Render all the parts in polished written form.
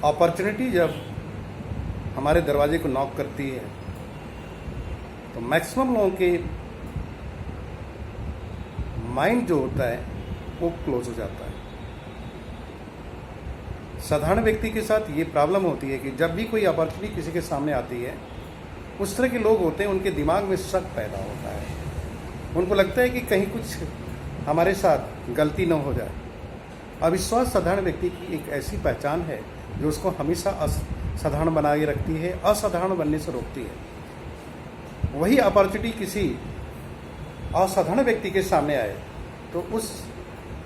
Opportunity जब हमारे दरवाजे को नॉक करती है तो मैक्सिमम लोगों के माइंड जो होता है वो क्लोज हो जाता है। साधारण व्यक्ति के साथ ये प्रॉब्लम होती है कि जब भी कोई अपॉर्चुनिटी किसी के सामने आती है, उस तरह के लोग होते हैं, उनके दिमाग में शक पैदा होता है। उनको लगता है कि कहीं कुछ हमारे साथ गलती न हो जाए। अविश्वास साधारण व्यक्ति की एक ऐसी पहचान है जो उसको हमेशा असाधारण बनाए रखती है, असाधारण बनने से रोकती है। वही अपॉर्चुनिटी किसी असाधारण व्यक्ति के सामने आए तो उस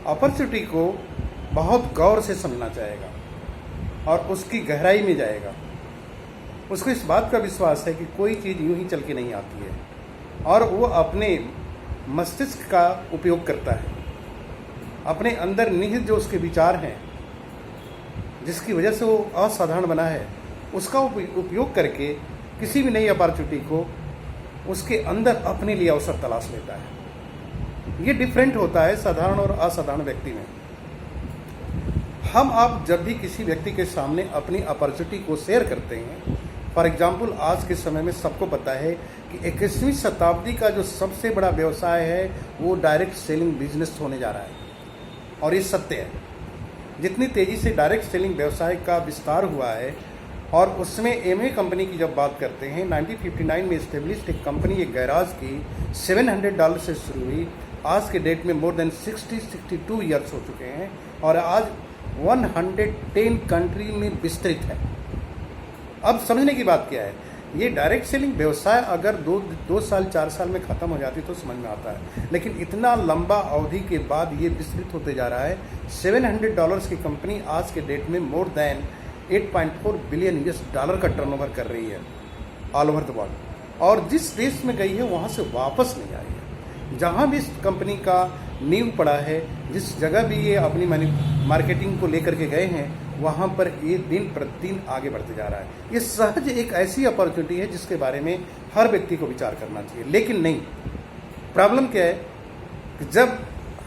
अपॉर्चुनिटी को बहुत गौर से समझना चाहेगा और उसकी गहराई में जाएगा। उसको इस बात का विश्वास है कि कोई चीज़ यूं ही चल के नहीं आती है और वो अपने मस्तिष्क का उपयोग करता है। अपने अंदर निहित जो उसके विचार हैं, जिसकी वजह से वो असाधारण बना है, उसका उपयोग करके किसी भी नई अपॉर्चुनिटी को उसके अंदर अपने लिए अवसर तलाश लेता है। ये डिफरेंट होता है साधारण और असाधारण व्यक्ति में। हम आप जब भी किसी व्यक्ति के सामने अपनी अपॉर्चुनिटी को शेयर करते हैं, फॉर एग्जाम्पल आज के समय में सबको पता है कि 21वीं शताब्दी का जो सबसे बड़ा व्यवसाय है वो डायरेक्ट सेलिंग बिजनेस होने जा रहा है और ये सत्य है। जितनी तेज़ी से डायरेक्ट सेलिंग व्यवसाय का विस्तार हुआ है और उसमें एमवे कंपनी की जब बात करते हैं, 1959 में इस्टेब्लिश्ड एक कंपनी, एक गैराज की $700 से शुरू हुई, आज के डेट में मोर देन 62 ईयर्स हो चुके हैं और आज 110 कंट्री में विस्तृत है। अब समझने की बात क्या है, ये डायरेक्ट सेलिंग व्यवसाय अगर दो साल 4 साल में ख़त्म हो जाती तो समझ में आता है, लेकिन इतना लंबा अवधि के बाद ये विस्तृत होते जा रहा है। $700 की कंपनी आज के डेट में मोर देन $8.4 बिलियन का टर्नओवर कर रही है ऑल ओवर द वर्ल्ड, और जिस देश में गई है वहाँ से वापस नहीं आई है। जहाँ भी इस कंपनी का नींव पड़ा है, जिस जगह भी ये अपनी मार्केटिंग को लेकर के गए हैं, वहाँ पर ये दिन प्रतिदिन आगे बढ़ते जा रहा है। ये सहज एक ऐसी अपॉर्चुनिटी है जिसके बारे में हर व्यक्ति को विचार करना चाहिए, लेकिन नहीं। प्रॉब्लम क्या है कि जब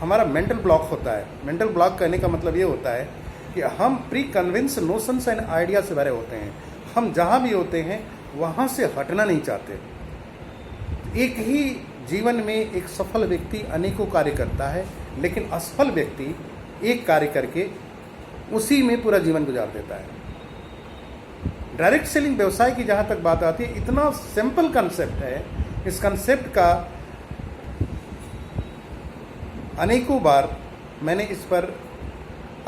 हमारा मेंटल ब्लॉक होता है, मेंटल ब्लॉक कहने का मतलब ये होता है कि हम pre convince notions and idea से भरे होते हैं। हम जहाँ भी होते हैं वहाँ से हटना नहीं चाहते। एक ही जीवन में एक सफल व्यक्ति अनेकों कार्य करता है, लेकिन असफल व्यक्ति एक कार्य करके उसी में पूरा जीवन गुजार देता है। डायरेक्ट सेलिंग व्यवसाय की जहाँ तक बात आती है, इतना सिंपल कंसेप्ट है। इस कंसेप्ट का अनेकों बार मैंने इस पर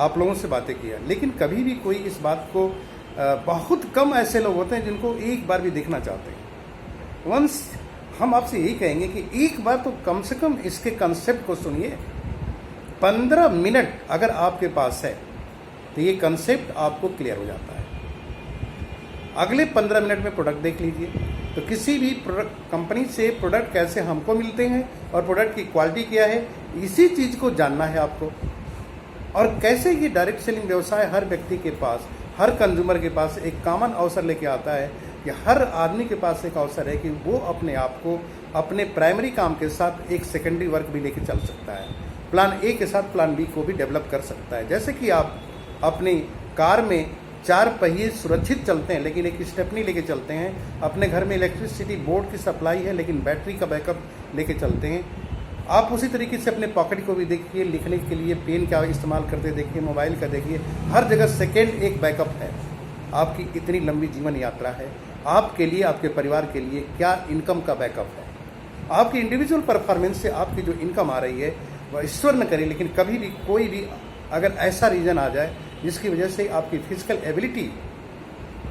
आप लोगों से बातें किया, लेकिन कभी भी कोई इस बात को बहुत कम ऐसे लोग होते हैं जिनको एक बार भी देखना चाहते हैं। वंस हम आपसे यही कहेंगे कि एक बार तो कम से कम इसके कंसेप्ट को सुनिए। 15 मिनट अगर आपके पास है तो ये कंसेप्ट आपको क्लियर हो जाता है। अगले 15 मिनट में प्रोडक्ट देख लीजिए, तो किसी भी प्रोडक्ट कंपनी से प्रोडक्ट कैसे हमको मिलते हैं और प्रोडक्ट की क्वालिटी क्या है, इसी चीज़ को जानना है आपको। और कैसे ये डायरेक्ट सेलिंग व्यवसाय हर व्यक्ति के पास, हर कंज्यूमर के पास एक कॉमन अवसर लेके आता है कि हर आदमी के पास एक अवसर है कि वो अपने आप को अपने प्राइमरी काम के साथ एक सेकेंडरी वर्क भी लेके चल सकता है। प्लान ए के साथ प्लान बी को भी डेवलप कर सकता है। जैसे कि आप अपनी कार में 4 पहिए सुरक्षित चलते हैं लेकिन एक स्टेपनी लेके चलते हैं, अपने घर में इलेक्ट्रिसिटी बोर्ड की सप्लाई है लेकिन बैटरी का बैकअप लेके चलते हैं, आप उसी तरीके से अपने पॉकेट को भी देखिए, लिखने के लिए पेन का इस्तेमाल करते देखिए, मोबाइल का देखिए, हर जगह सेकेंड एक बैकअप है। आपकी इतनी लंबी जीवन यात्रा है, आपके लिए, आपके परिवार के लिए क्या इनकम का बैकअप है? आपकी इंडिविजुअल परफॉर्मेंस से आपकी जो इनकम आ रही है वह ईश्वर न करे, लेकिन कभी भी कोई भी अगर ऐसा रीज़न आ जाए जिसकी वजह से आपकी फिजिकल एबिलिटी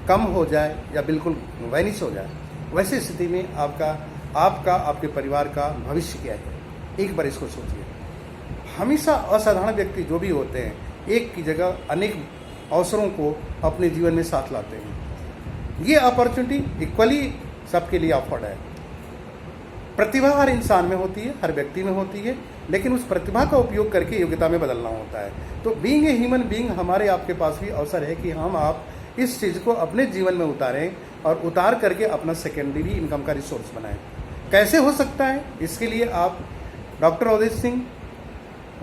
कम हो जाए या बिल्कुल वैनिश हो जाए, वैसी स्थिति में आपका आपके परिवार का भविष्य क्या है? एक बार इसको सोचिए। हमेशा असाधारण व्यक्ति जो भी होते हैं, एक की जगह अनेक अवसरों को अपने जीवन में साथ लाते हैं। ये अपॉर्चुनिटी इक्वली सबके लिए ऑफर्ड है। प्रतिभा हर इंसान में होती है, हर व्यक्ति में होती है, लेकिन उस प्रतिभा का उपयोग करके योग्यता में बदलना होता है। तो बीइंग ए ह्यूमन बीइंग, हमारे आपके पास भी अवसर है कि हम आप इस चीज़ को अपने जीवन में उतारें और उतार करके अपना सेकेंडरी इनकम का रिसोर्स बनाएं। कैसे हो सकता है? इसके लिए आप doctor Awadhesh Singh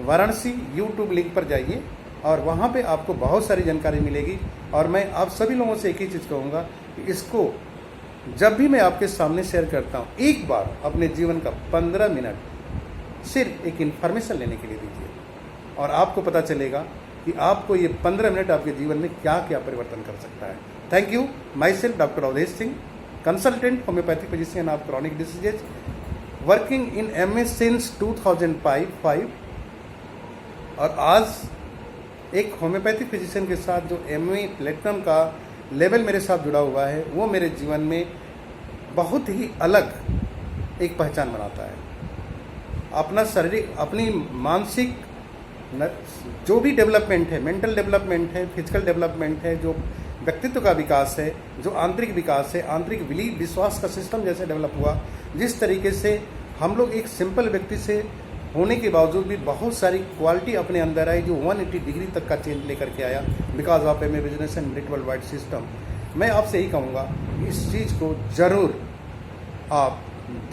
Varanasi YouTube link पर जाइए और वहाँ पे आपको बहुत सारी जानकारी मिलेगी। और मैं आप सभी लोगों से एक ही चीज़ कहूँगा कि इसको जब भी मैं आपके सामने शेयर करता हूँ, एक बार अपने जीवन का 15 मिनट सिर्फ एक इन्फॉर्मेशन लेने के लिए दीजिए और आपको पता चलेगा कि आपको ये 15 मिनट आपके जीवन में क्या क्या परिवर्तन कर सकता है। Thank you. Myself doctor Awadhesh Singh, consultant homeopathic physician of chronic diseases, working in MS since 2005। और आज एक होम्योपैथिक फिजिशियन के साथ जो MA प्लेटिनम का लेवल मेरे साथ जुड़ा हुआ है, वो मेरे जीवन में बहुत ही अलग एक पहचान बनाता है। अपना शारीरिक, अपनी मानसिक जो भी डेवलपमेंट है, मेंटल डेवलपमेंट है, फिजिकल डेवलपमेंट है, जो व्यक्तित्व का विकास है, जो आंतरिक विकास है, आंतरिक विश्वास का सिस्टम जैसे डेवलप हुआ, जिस तरीके से हम लोग एक सिंपल व्यक्ति से होने के बावजूद भी बहुत सारी क्वालिटी अपने अंदर आई, जो 180 डिग्री तक का चेंज लेकर के आया because of MA business and merit world wide system. मैं आपसे यही कहूँगा कि इस चीज़ को ज़रूर आप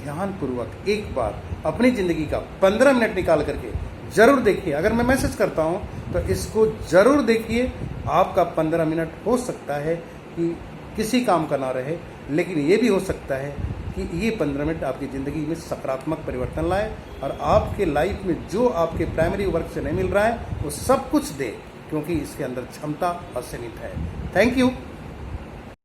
ध्यानपूर्वक एक बार अपनी ज़िंदगी का 15 मिनट निकाल करके ज़रूर देखिए। अगर मैं मैसेज करता हूँ तो इसको ज़रूर देखिए। आपका 15 मिनट हो सकता है कि किसी काम का ना रहे, लेकिन ये भी हो सकता है कि ये 15 मिनट आपकी ज़िंदगी में सकारात्मक परिवर्तन लाए और आपके लाइफ में जो आपके प्राइमरी वर्क से नहीं मिल रहा है वो सब कुछ दे, क्योंकि इसके अंदर क्षमता असीमित है। Thank you.